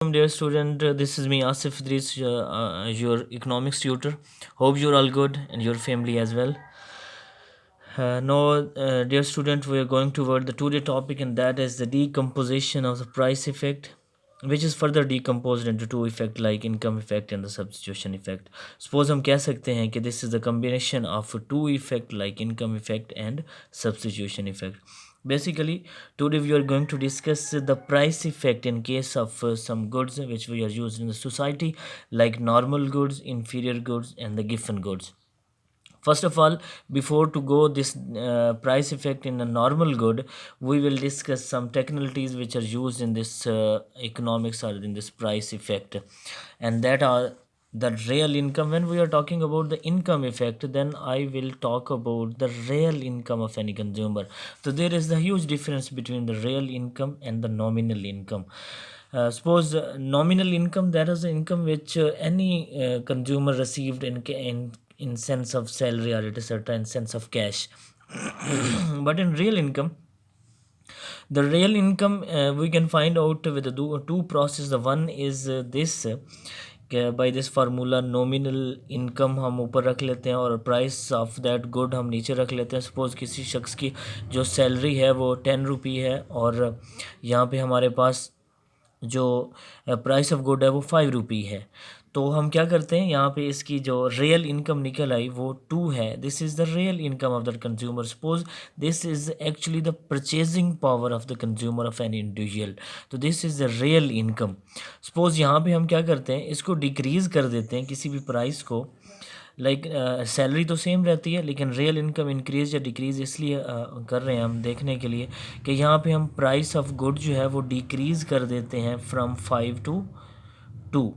Dear student, this is me Asif Idris, your economics tutor. Hope you're all good and your family as well. Now, dear student, we are going toward the today topic, and that is the decomposition of the price effect, which is further decomposed into two effects like income effect and the substitution effect. Suppose हम कह सकते हैं कि this is the combination of two effect like income effect and substitution effect. Basically, today we are going to discuss the price effect in case of some goods which we are used in the society, like normal goods, inferior goods, and the given goods. First of all, before to go this price effect in a normal good, we will discuss some technicalities which are used in this economics or in this price effect, and that are the real income. When we are talking about the income effect, then I will talk about the real income of any consumer. So there is a huge difference between the real income and the nominal income. Suppose nominal income, that is the income which any consumer received in sense of salary, or it is certain sense of cash. But in real income, the real income we can find out with the two process. The one is this by this formula nominal income हम ऊपर रख लेते हैं और price of that good हम नीचे रख लेते हैं. सपोज़ किसी शख्स की जो सैलरी है वो 10 रुपी है और यहाँ पे हमारे पास जो प्राइस ऑफ गुड है वो 5 रुपी है. तो हम क्या करते हैं, यहाँ पे इसकी जो रियल इनकम निकल आई वो 2 है. This is the real income of the consumer. Suppose this is actually the purchasing power of the consumer of an individual. तो this is the real income. Suppose यहाँ पे हम क्या करते हैं, इसको डिक्रीज़ कर देते हैं किसी भी प्राइस को. लाइक सैलरी तो सेम रहती है लेकिन रियल इनकम इंक्रीज़ या डिक्रीज़ इसलिए कर रहे हैं हम देखने के लिए कि यहाँ पे हम प्राइस ऑफ गुड जो है वो डिक्रीज़ कर देते हैं फ्रॉम 5 to 2.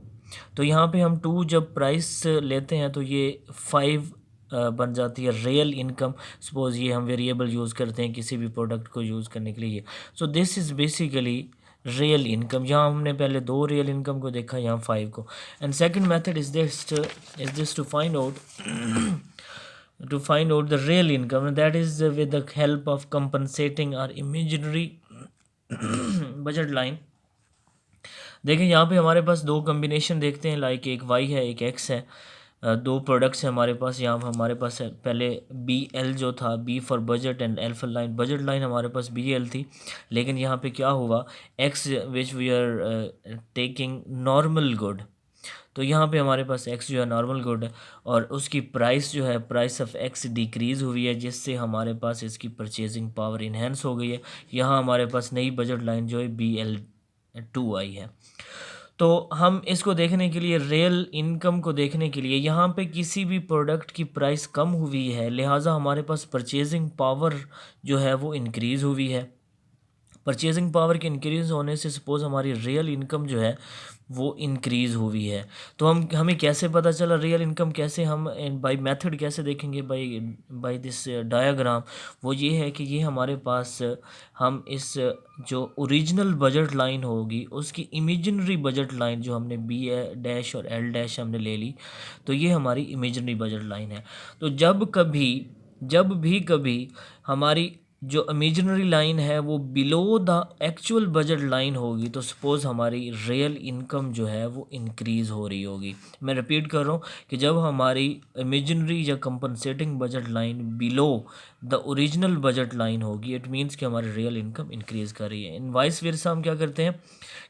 तो यहाँ पे हम 2 जब प्राइस लेते हैं तो ये 5 बन जाती है रियल इनकम. सपोज़ ये हम वेरिएबल यूज़ करते हैं किसी भी प्रोडक्ट को यूज़ करने के लिए. So this is basically real income. यहाँ हमने पहले 2 रियल इनकम को देखा, यहाँ 5 को. And second method is this to find out the real income, and that is with the help of compensating our imaginary budget line. देखिए यहाँ पे हमारे पास 2 कम्बिनेशन देखते हैं, लाइक एक y है एक x है. 2 प्रोडक्ट्स हैं हमारे पास. यहाँ हमारे पास है पहले BL जो था, B for budget and L for line. Budget line हमारे पास BL थी, लेकिन यहाँ पे क्या हुआ, x which we are taking normal good. तो यहाँ पे हमारे पास x जो है नॉर्मल गुड है और उसकी प्राइस जो है प्राइस ऑफ x डिक्रीज़ हुई है, जिससे हमारे पास इसकी परचेजिंग पावर इन्हेंस हो गई है. यहाँ हमारे पास नई बजट लाइन जो है BL2 आई है. तो हम इसको देखने के लिए, रियल इनकम को देखने के लिए, यहाँ पे किसी भी प्रोडक्ट की प्राइस कम हुई है, लिहाजा हमारे पास परचेजिंग पावर जो है वो इंक्रीज़ हुई है. परचेजिंग पावर के इंक्रीज़ होने से सपोज़ हमारी रियल इनकम जो है वो इंक्रीज़ हुई है. तो हमें कैसे पता चला रियल इनकम, कैसे हम बाय मेथड कैसे देखेंगे, बाय दिस डायग्राम. वो ये है कि ये हमारे पास हम इस जो ओरिजिनल बजट लाइन होगी उसकी इमेजिनरी बजट लाइन जो हमने बी डैश और एल डैश हमने ले ली, तो ये हमारी इमेजिनरी बजट लाइन है. तो जब भी कभी हमारी जो इमेजिनरी लाइन है वो below the actual budget line होगी, तो सपोज़ हमारी रियल इनकम जो है वो इंक्रीज़ हो रही होगी. मैं रिपीट कर रहा हूँ कि जब हमारी इमेजिनरी या compensating budget line below the original budget line होगी, इट मीन्स कि हमारी रियल इनकम इंक्रीज़ कर रही है. इन वाइस वर्सा हम क्या करते हैं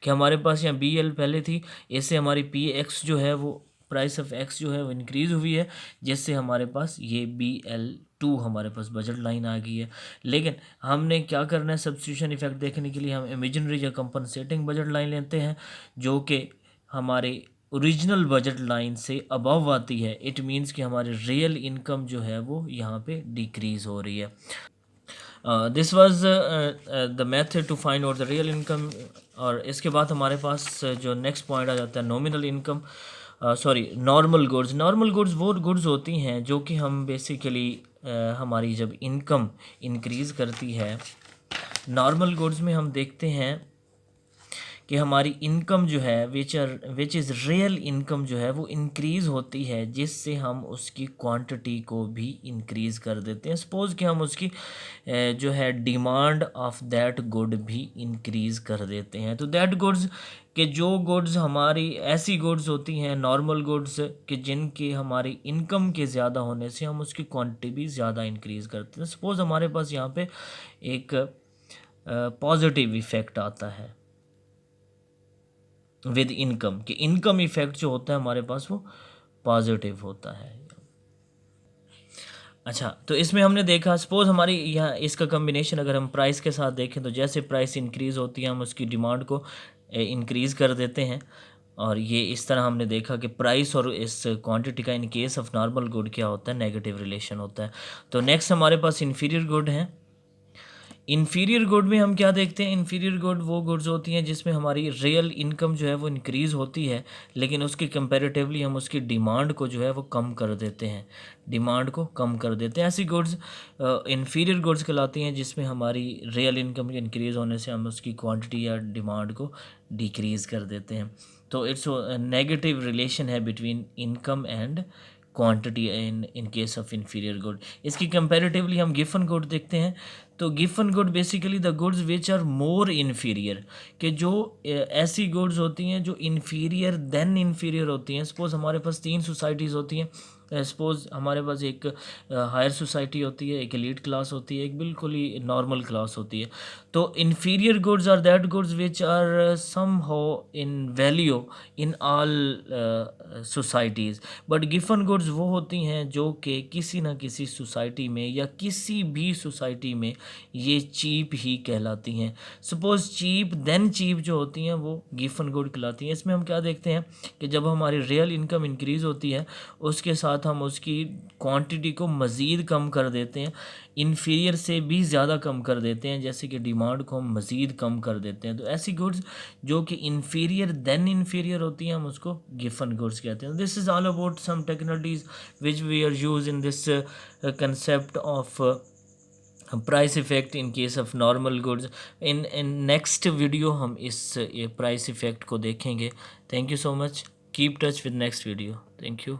कि हमारे पास यहाँ BL पहले थी, इससे हमारी PX जो है वो प्राइस ऑफ x जो है वो इंक्रीज़ हुई है, जिससे हमारे पास ये BL2 हमारे पास बजट लाइन आ गई है. लेकिन हमने क्या करना है, सब्स्टिट्यूशन इफेक्ट देखने के लिए हम इमेजिनरी या कंपनसेटिंग बजट लाइन लेते हैं जो कि हमारे ओरिजिनल बजट लाइन से अबव आती है. इट मीन्स कि हमारी रियल इनकम जो है वो यहाँ पे डिक्रीज़ हो रही है. This was the method to find out the real income. और इसके बाद हमारे पास जो नेक्स्ट पॉइंट आ जाता है nominal income, sorry normal goods. Normal goods वो गुड्स होती हैं जो कि हम बेसिकली हमारी जब इनकम इंक्रीज़ करती है, नॉर्मल गुड्स में हम देखते हैं कि हमारी इनकम जो है विच इज़ रियल इनकम जो है वो इंक्रीज़ होती है, जिससे हम उसकी क्वांटिटी को भी इंक्रीज़ कर देते हैं। सपोज़ कि हम उसकी जो है डिमांड ऑफ दैट गुड भी इंक्रीज़ कर देते हैं। तो दैट गुड्स कि जो गुड्स हमारी ऐसी गुड्स होती हैं नॉर्मल गुड्स कि जिनकी हमारी इनकम के ज़्यादा होने से हम उसकी क्वांटिटी भी ज़्यादा इंक्रीज़ करते हैं। सपोज़ हमारे पास यहाँ पे एक पॉजिटिव इफ़ेक्ट आता है विद इनकम, कि इनकम इफ़ेक्ट जो होता है हमारे पास वो पॉजिटिव होता है। अच्छा, तो इसमें हमने देखा सपोज़ हमारी यहाँ इसका कम्बिनेशन अगर हम प्राइस के साथ देखें तो जैसे प्राइस इंक्रीज़ होती है हम उसकी डिमांड को इंक्रीज़ कर देते हैं, और ये इस तरह हमने देखा कि प्राइस और इस क्वांटिटी का इन केस ऑफ नॉर्मल गुड क्या होता है, नेगेटिव रिलेशन होता है। तो नेक्स्ट हमारे पास इन्फीरियर गुड हैं। इन्फीरियर गुड में हम क्या देखते हैं, इन्फीरियर गुड वो गुड्स होती हैं जिसमें हमारी रियल इनकम जो है वो इंक्रीज़ होती है, लेकिन उसकी कंपैरेटिवली हम उसकी डिमांड को जो है वो कम कर देते हैं, डिमांड को कम कर देते हैं। ऐसी गुड्स इन्फीरियर गुड्स कहलाती हैं जिसमें हमारी रियल इनकम के इंक्रीज़ होने से हम उसकी क्वांटिटी या डिमांड को डिक्रीज़ कर देते हैं। तो इट्स नेगेटिव रिलेशन है between income and quantity in case of inferior good. इसकी कंपैरेटिवली हम गिवन गुड देखते हैं। तो गिवन good basically the goods which are more inferior, कि जो ऐसी गुड्स होती हैं जो इन्फीरियर देन इन्फीरियर होती हैं। सपोज़ हमारे पास 3 सोसाइटीज़ होती हैं। सपोज़ हमारे पास एक हायर सोसाइटी होती है, एक एलीट क्लास होती है, एक बिल्कुल ही नॉर्मल क्लास होती है। तो inferior goods are that goods which are somehow in value in all societies, but गिवन गुड्स वो होती हैं जो कि किसी न किसी सोसाइटी में या किसी भी सोसाइटी में ये चीप ही कहलाती हैं। सपोज़ चीप देन चीप जो होती हैं वो गिवन गुड कहलाती हैं। इसमें हम क्या देखते हैं कि जब हमारी रियल इनकम इंक्रीज़ होती है उसके साथ हम उसकी क्वांटिटी को मज़ीद कम कर देते हैं, इन्फीरियर से भी ज़्यादा कम कर देते हैं, जैसे कि डिमांड को हम मज़ीद कम कर देते हैं। तो ऐसी गुड्स जो कि इन्फीरियर देन इन्फीरियर होती हैं हम उसको गिवन गुड्स कहते हैं। This is all about some technologies which we are use in this concept of price effect in case of normal goods. In next video हम इस प्राइस इफ़ेक्ट को देखेंगे। Thank you so much, keep touch with next video. Thank you.